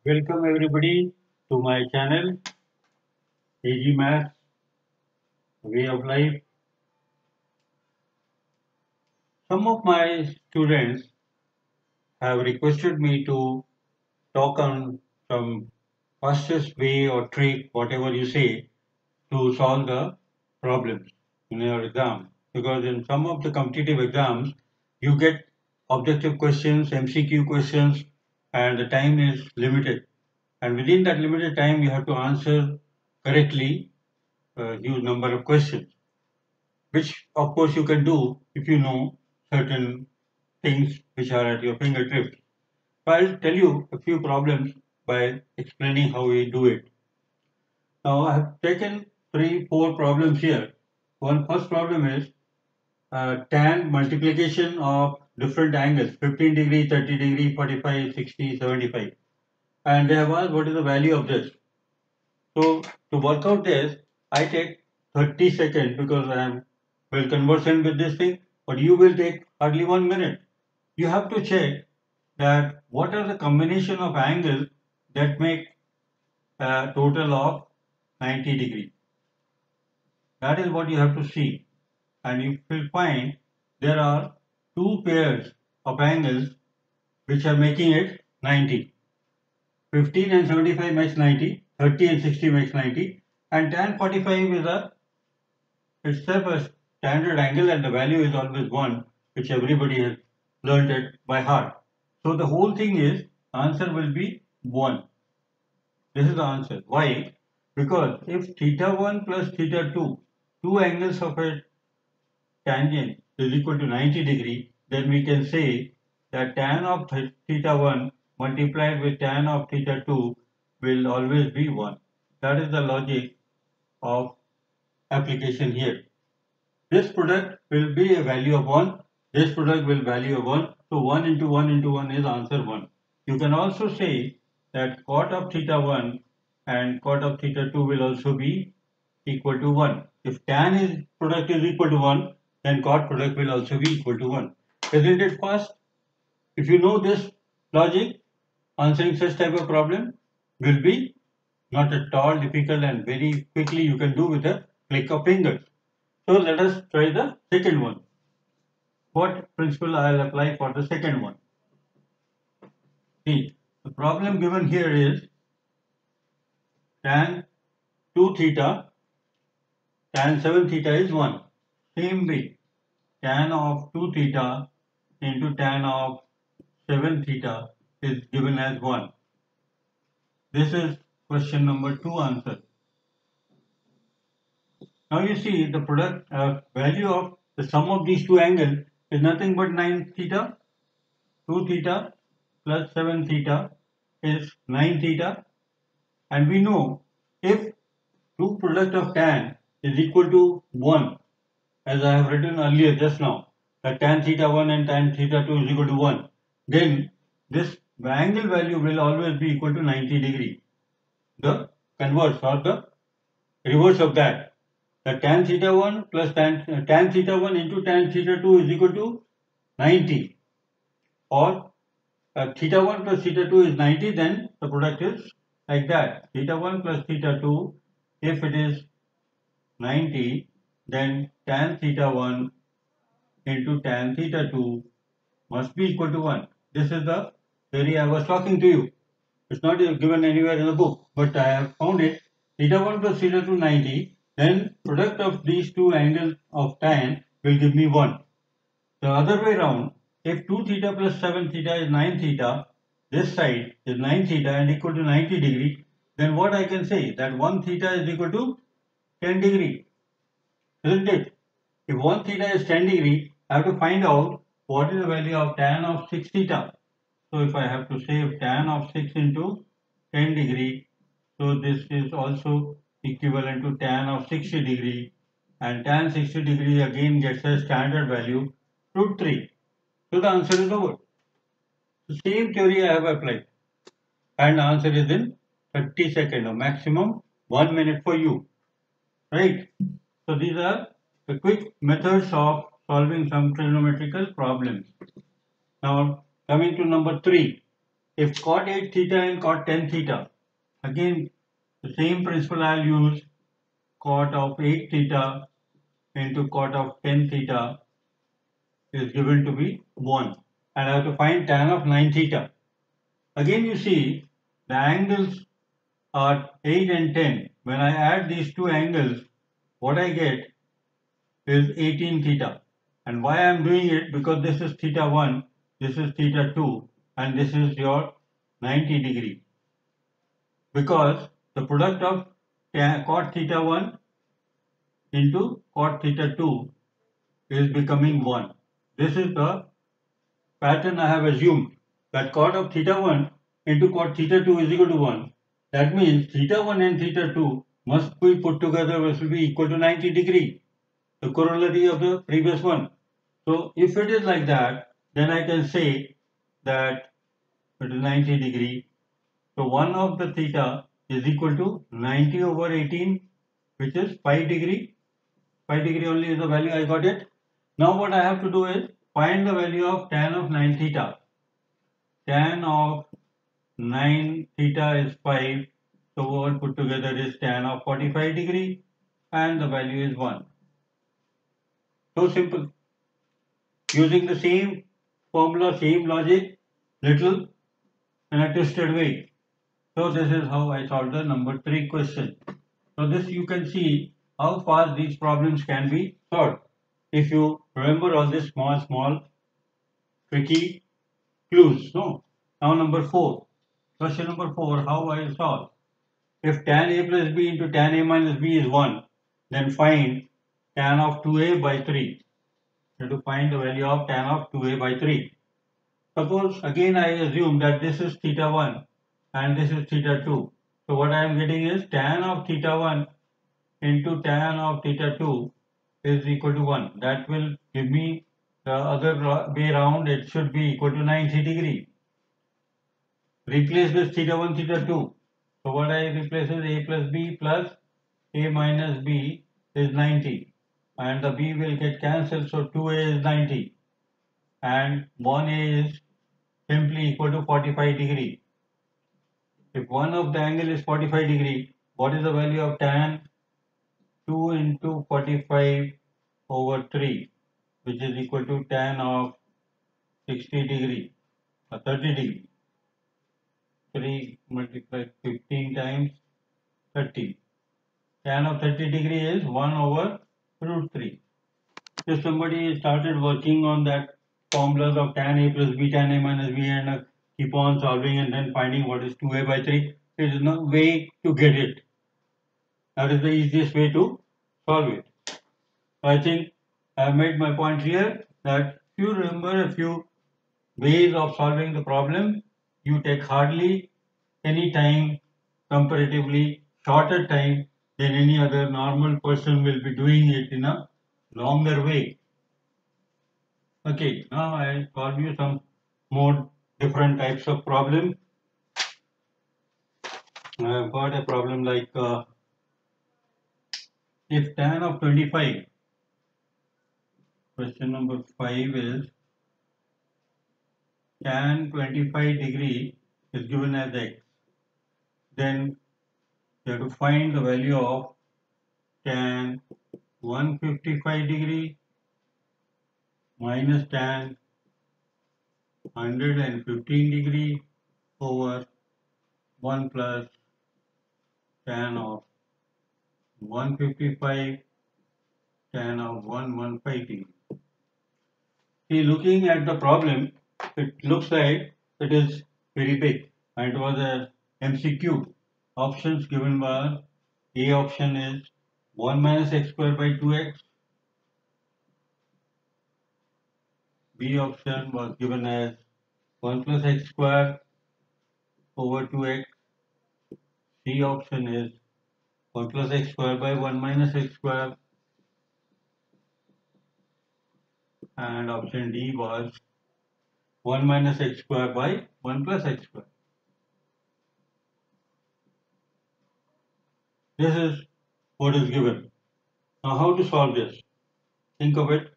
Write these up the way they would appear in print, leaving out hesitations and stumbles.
Welcome everybody to my channel AG Maths Way of Life. Some of my students have requested me to talk on some fastest way or trick, whatever you say, to solve the problems in your exam. Because in some of the competitive exams, you get objective questions, MCQ questions, and the time is limited. And within that limited time, you have to answer correctly a huge number of questions, which of course you can do if you know certain things which are at your fingertips. So I'll tell you a few problems by explaining how we do it. Now I have taken four problems here. One first problem is tan multiplication of different angles 15 degree, 30 degree, 45, 60, 75. And they have asked what is the value of this. So to work out this, I take 30 seconds because I am well conversant with this thing, but you will take hardly 1 minute. You have to check that what are the combination of angles that make a total of 90 degree. That is what you have to see. And you will find there are two pairs of angles which are making it 90. 15 and 75 makes 90, 30 and 60 makes 90, and tan 45 is itself a standard angle and the value is always 1, which everybody has learned it by heart. So the whole thing is answer will be 1. This is the answer. Why? Because if theta 1 plus theta 2, two angles of a tangent is equal to 90 degree, then we can say that tan of theta 1 multiplied with tan of theta 2 will always be 1. That is the logic of application here. This product will be a value of 1. This product will value of 1. So 1 into 1 into 1 is answer 1. You can also say that cot of theta 1 and cot of theta 2 will also be equal to 1. If tan is product is equal to 1, then cot product will also be equal to 1. Isn't it fast? If you know this logic, answering such type of problem will be not at all difficult and very quickly you can do with a click of fingers. So let us try the second one. What principle I will apply for the second one? See, the problem given here is tan 2 theta, tan 7 theta is 1. Same way, tan of 2 theta into tan of 7 theta is given as 1. This is question number 2 answer. Now you see the product value of the sum of these two angles is nothing but 9 theta. 2 theta plus 7 theta is 9 theta, and we know if two product of tan is equal to 1, as I have written earlier just now, that tan theta 1 and tan theta 2 is equal to 1, then this angle value will always be equal to 90 degree. The converse or the reverse of that, the tan theta 1 plus tan theta 1 into tan theta 2 is equal to 90, or theta 1 plus theta 2 is 90, then the product is like that. Theta 1 plus theta 2, if it is 90, then tan theta 1 into tan theta 2 must be equal to 1. This is the theory I was talking to you. It's not given anywhere in the book, but I have found it. Theta 1 plus theta 2 90, then product of these two angles of tan will give me 1. The other way around, if 2 theta plus 7 theta is 9 theta, this side is 9 theta and equal to 90 degree, then what I can say? That 1 theta is equal to 10 degree. Isn't it? If 1 theta is 10 degree, I have to find out what is the value of tan of 6 theta. So if I have to say tan of 6 into 10 degree, so this is also equivalent to tan of 60 degree, and tan 60 degree again gets a standard value root 3. So the answer is over. The same theory I have applied, and the answer is in 30 seconds or maximum 1 minute for you. Right? So these are the quick methods of solving some trigonometrical problems. Now coming to number 3. if cot 8 theta and cot 10 theta, again the same principle I'll use, cot of 8 theta into cot of 10 theta is given to be 1, and I have to find tan of 9 theta. Again you see the angles are 8 and 10. When I add these two angles, what I get is 18 theta. And why I am doing it? Because this is theta 1, this is theta 2, and this is your 90 degree. Because the product of cot theta 1 into cot theta 2 is becoming 1. This is the pattern I have assumed, that cot of theta 1 into cot theta 2 is equal to 1. That means theta 1 and theta 2 must be put together, which will be equal to 90 degree, the corollary of the previous one. So if it is like that, then I can say that it is 90 degree. So 1 of the theta is equal to 90 over 18, which is 5 degree. 5 degree only is the value, I got it. Now what I have to do is find the value of tan of 9 theta. Tan of 9 theta is 5. So all put together is tan of 45 degree, and the value is 1. So simple. Using the same formula, same logic, little in a twisted way. So this is how I solved the number 3 question. So this you can see how fast these problems can be solved if you remember all these small tricky clues. No. Now number 4. Question number 4, how I solve. If tan a plus b into tan a minus b is 1, then find tan of 2a by 3. You have to find the value of tan of 2a by 3. Suppose again I assume that this is theta 1 and this is theta 2. So what I am getting is tan of theta 1 into tan of theta 2 is equal to 1. That will give me the other way around, it should be equal to 90 degree. Replace this theta 1, theta 2. So what I replace is a plus b plus a minus b is 90. And the b will get cancelled, so 2a is 90. And 1a is simply equal to 45 degree. If one of the angle is 45 degree, what is the value of tan 2 into 45 over 3, which is equal to tan of 60 degree or 30 degree. 3 multiplied 15 times 30. Tan of 30 degree is 1 over root 3. If somebody started working on that formulas of tan a plus b, tan a minus b, and keep on solving and then finding what is 2a by 3, there is no way to get it. That is the easiest way to solve it. I think I have made my point here that if you remember a few ways of solving the problem, you take hardly any time, comparatively shorter time than any other normal person will be doing it in a longer way. Okay, now I solve you some more different types of problems. I have got a problem like if tan of 25, question number 5 is tan 25 degree is given as x, then you have to find the value of tan 155 degree minus tan 115 degree over 1 plus tan of 155 tan of 115 degree. See, looking at the problem, it looks like it is very big, and it was a MCQ. Options given by A option is 1 minus x square by 2x. B option was given as 1 plus x square over 2x. C option is 1 plus x square by 1 minus x square. And option D was 1 minus x square by 1 plus x square. This is what is given. Now how to solve this? Think of it.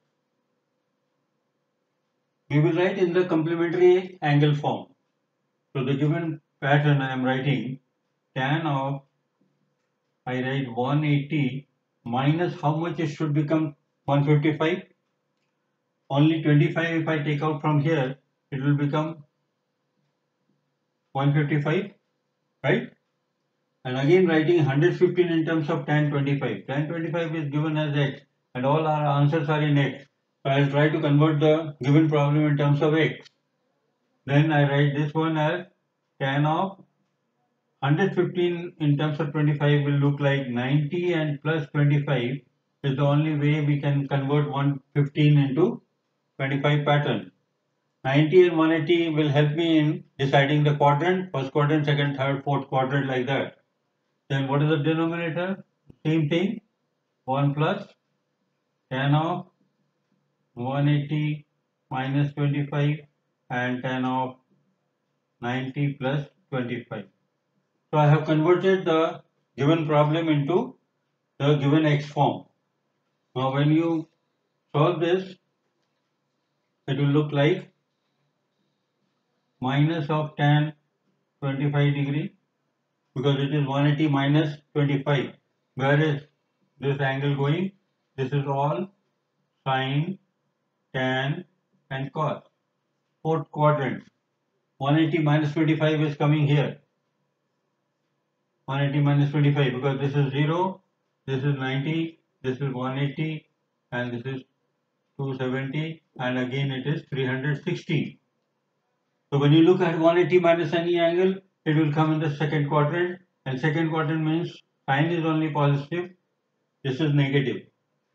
We will write in the complementary angle form. So the given pattern I am writing tan of, I write 180 minus how much it should become 155. Only 25 if I take out from here, it will become 155, right? And again writing 115 in terms of tan 25. Tan 25 is given as x and all our answers are in x. So I will try to convert the given problem in terms of x. Then I write this one as tan of 115 in terms of 25 will look like 90 and plus 25 is the only way we can convert 115 into 25 pattern. 90 and 180 will help me in deciding the quadrant, first quadrant, second, third, fourth quadrant like that. Then what is the denominator? Same thing, 1 plus tan of 180 minus 25 and tan of 90 plus 25. So I have converted the given problem into the given x form. Now when you solve this, it will look like minus of tan 25 degree because it is 180 minus 25. Where is this angle going? This is all sine, tan and cos. Fourth quadrant. 180 minus 25 is coming here. 180 minus 25 because this is 0, this is 90, this is 180 and this is 270 and again it is 360. So when you look at 180 minus any angle, it will come in the second quadrant and second quadrant means sine is only positive, this is negative.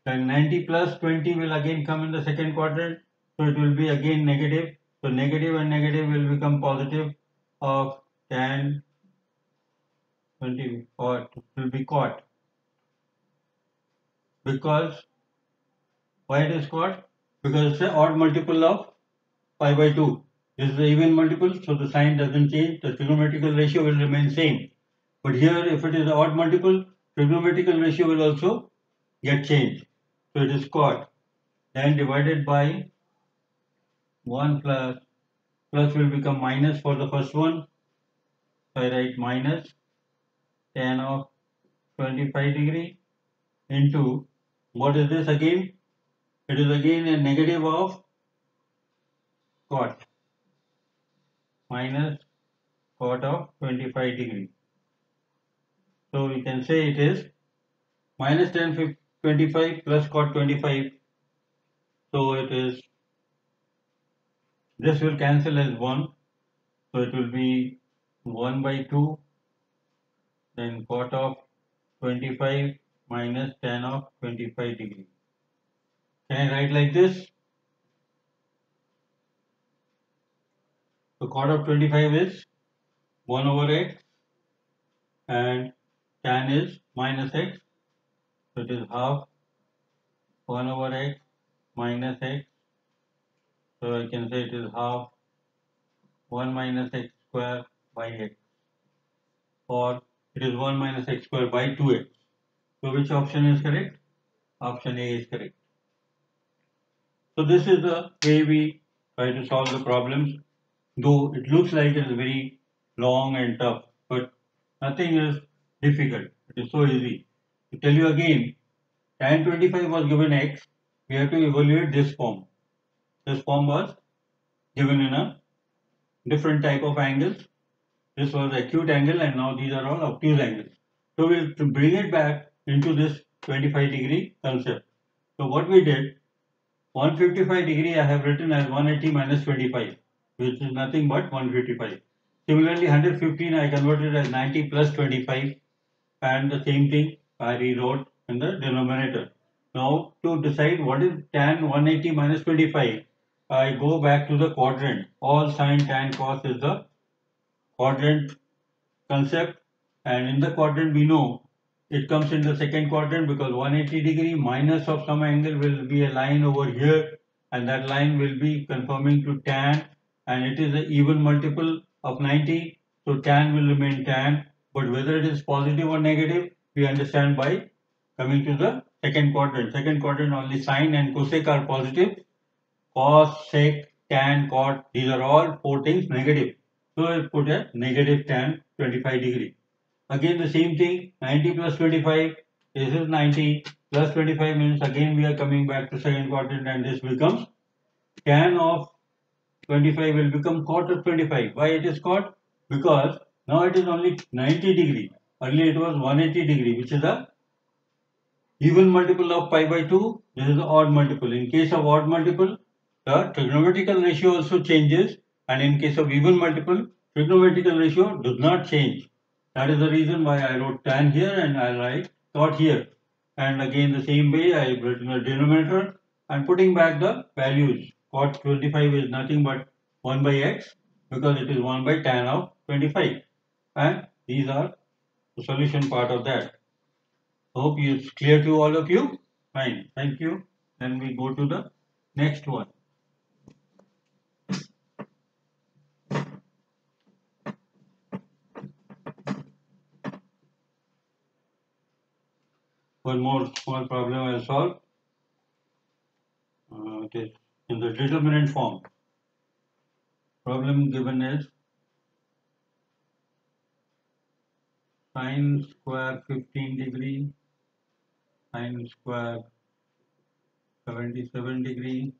Then 90 plus 20 will again come in the second quadrant, so it will be again negative. So negative and negative will become positive of tan 20 or will be cot. Because why it is cot? Because it's an odd multiple of pi by 2. This is the even multiple, so the sign doesn't change. The trigonometrical ratio will remain same. But here, if it is an odd multiple, trigonometrical ratio will also get changed. So it is cot. Then divided by 1 plus will become minus for the first one. So I write minus tan of 25 degree into what is this again? It is again a negative of cot minus cot of 25 degree. So we can say it is minus tan 25 plus cot 25. So it is, this will cancel as 1. So it will be 1 by 2 then cot of 25 minus tan of 25 degree. Can I write like this? So cot of 25 is 1 over x and tan is minus x. So it is half 1 over x minus x. So I can say it is half 1 minus x square by x, or it is 1 minus x square by 2x. So which option is correct? Option A is correct. So this is the way we try to solve the problems, though it looks like it is very long and tough, but nothing is difficult. It is so easy. To tell you again, tan 25 was given x, we have to evaluate this form. This form was given in a different type of angles. This was acute angle and now these are all obtuse angles. So we'll bring it back into this 25 degree concept. So what we did, 155 degree I have written as 180 minus 25, which is nothing but 155. Similarly 115 I converted as 90 plus 25 and the same thing I rewrote in the denominator. Now to decide what is tan 180 minus 25, I go back to the quadrant. All sine, tan, cos is the quadrant concept, and in the quadrant we know it comes in the second quadrant because 180 degree minus of some angle will be a line over here and that line will be conforming to tan and it is an even multiple of 90, so tan will remain tan, but whether it is positive or negative we understand by coming to the second quadrant. Second quadrant only sine and cosec are positive, cos, sec, tan, cot, these are all four things negative. So I put a negative tan 25 degree. Again the same thing, 90 plus 25, this is 90 plus 25 means again we are coming back to second quadrant and this becomes tan of 25 will become cot of 25. Why it is cot? Because now it is only 90 degree. Earlier it was 180 degree, which is a even multiple of pi by 2. This is the odd multiple. In case of odd multiple, the trigonometrical ratio also changes, and in case of even multiple, trigonometrical ratio does not change. That is the reason why I wrote tan here and I write cot here. And again the same way I have written the denominator and putting back the values. Cot 25 is nothing but 1 by x because it is 1 by tan of 25. And these are the solution part of that. Hope it's clear to all of you. Fine, thank you. Then we go to the next one. One more small problem I'll solve. It is in the determinant form. Problem given is sine square 15 degree, sine square 77 degree,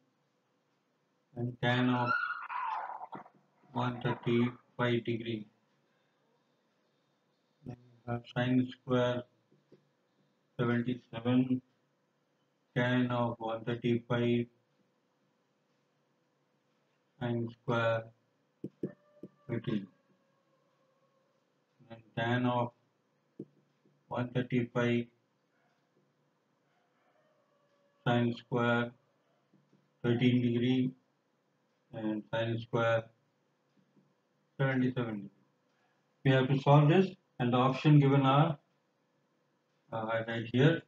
and tan of 135 degree. Then we have sine square 77, tan of 135, sine square 13. And tan of 135 sine square 13 degree and sine square 77 degree. We have to solve this and the option given are right here.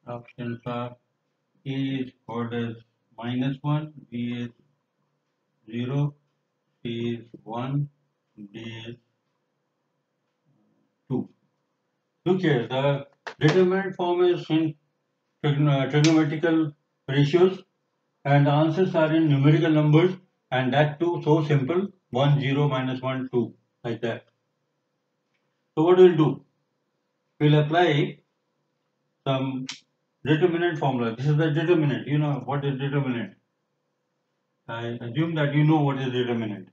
Options are A is called as -1, B is 0, C is 1, D is 2. Look here, the determinant form is in trigonometrical ratios and the answers are in numerical numbers and that too so simple 1 0 -1 2 like that. So what we'll do? We'll apply some determinant formula. This is the determinant. You know what is determinant. I assume that you know what is determinant.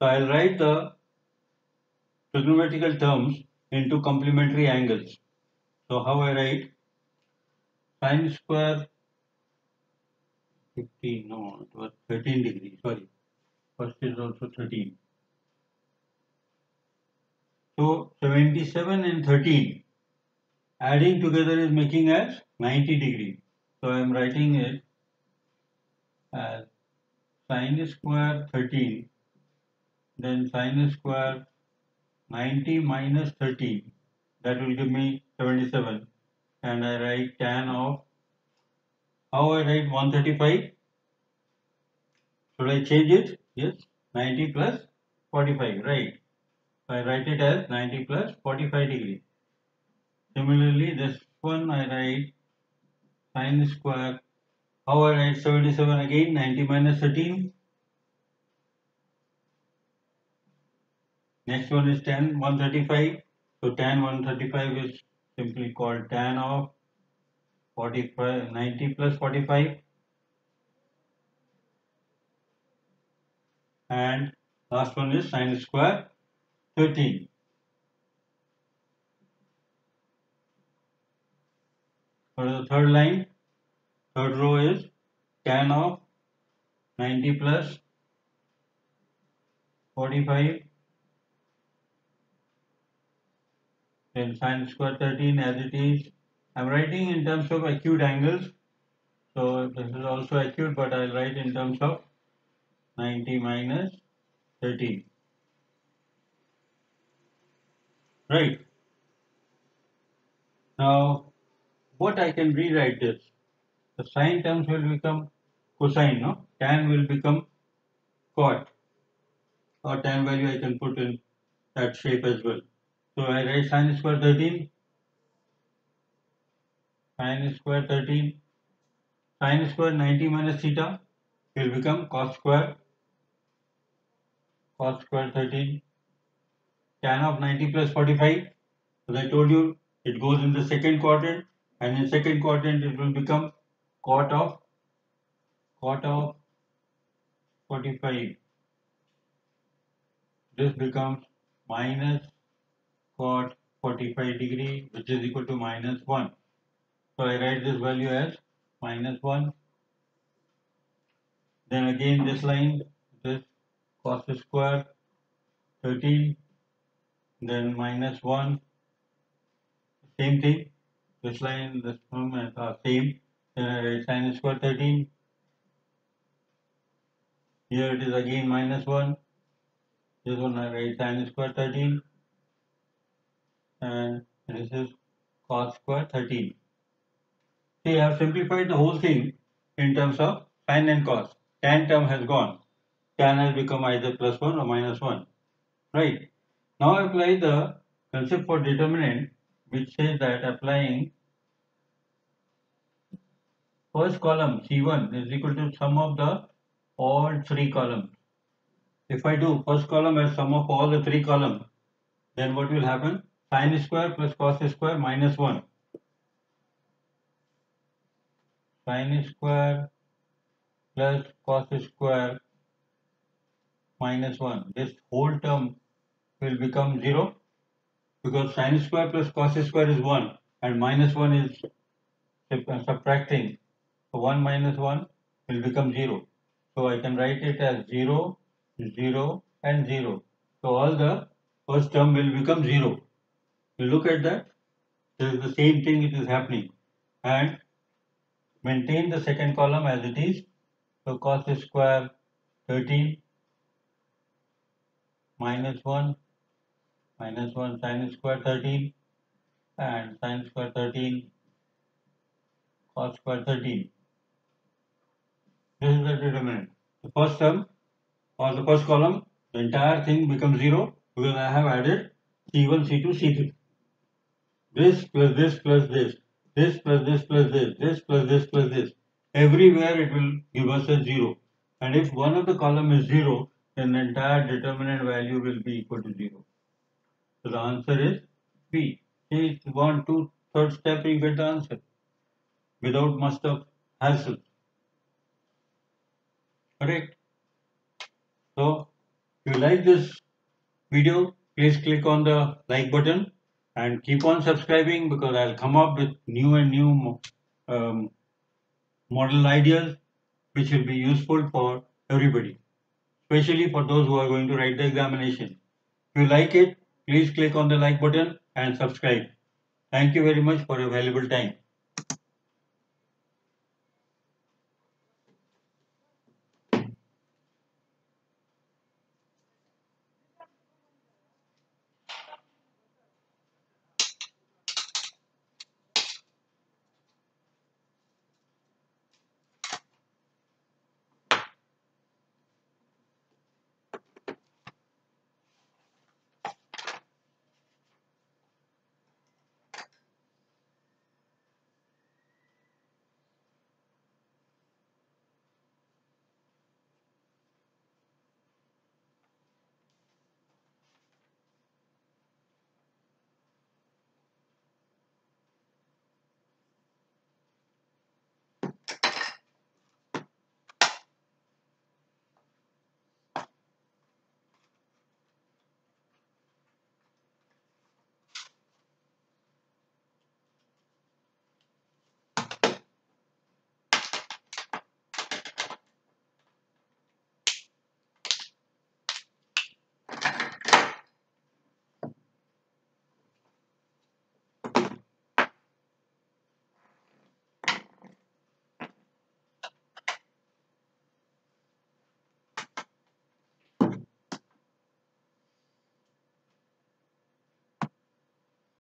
So I'll write the trigonometrical terms into complementary angles. So how I write sine square 15, no, it was 13 degrees, sorry. First is also 13. So 77 and 13 adding together is making as 90 degree. So I am writing it as sine square 13, then sine square 90 minus 13, that will give me 77, and I write tan of, how I write 135, should I change it? Yes, 90 plus 45, right. So I write it as 90 plus 45 degree. Similarly, this one I write sine square, how I write 77 again, 90 minus 13. Next one is tan 135. So tan 135 is simply called tan of 45, 90 plus 45. And last one is sine square 13. For the third line, third row is tan of 90 plus 45, then sine square 13 as it is. I'm writing in terms of acute angles. So this is also acute, but I'll write in terms of 90 minus 13. Right. Now, what I can rewrite this? The sine terms will become cosine, no? Tan will become cot, or tan value I can put in that shape as well. So I write sine square 13, sine square 13, sine square 90 minus theta will become cos square cos square 13, tan of 90 plus 45. As I told you, it goes in the second quadrant, and in second quadrant it will become cot of 45. This becomes minus cot 45 degree, which is equal to minus 1. So I write this value as minus 1. Then again this line, this cos square 13, then minus 1. Same thing. This line, this one are same. Then I write sin square 13. Here it is again minus 1. This one I write sin square 13. And this is cos square 13. See, I have simplified the whole thing in terms of sin and cos. Tan term has gone. Tan has become either plus 1 or minus 1. Right. Now apply the concept for determinant, which says that applying first column C1 is equal to sum of the all three columns. If I do first column as sum of all the three columns, then what will happen? Sin square plus cos square minus 1. Sin square plus cos square minus 1. This whole term will become 0 because sin square plus cos square is 1 and minus 1 is subtracting. So 1 minus 1 will become 0. So I can write it as 0, 0 and 0. So all the first term will become 0. You look at that. This is the same thing it is happening. And maintain the second column as it is. So cos square 13 minus 1 sin square 13 and sin square 13 cos square 13. This is the determinant. The first term or the first column, the entire thing becomes 0 because I have added C1, C2, C3. This plus this plus this, this plus this plus this, this plus this plus this. Everywhere it will give us a 0. And if one of the column is 0, then the entire determinant value will be equal to 0. So the answer is B. See, it's 1, 2, third step you get the answer without much of hassle. Correct? So, if you like this video, please click on the like button and keep on subscribing because I'll come up with new and new model ideas which will be useful for everybody, especially for those who are going to write the examination. If you like it, please click on the like button and subscribe. Thank you very much for your valuable time.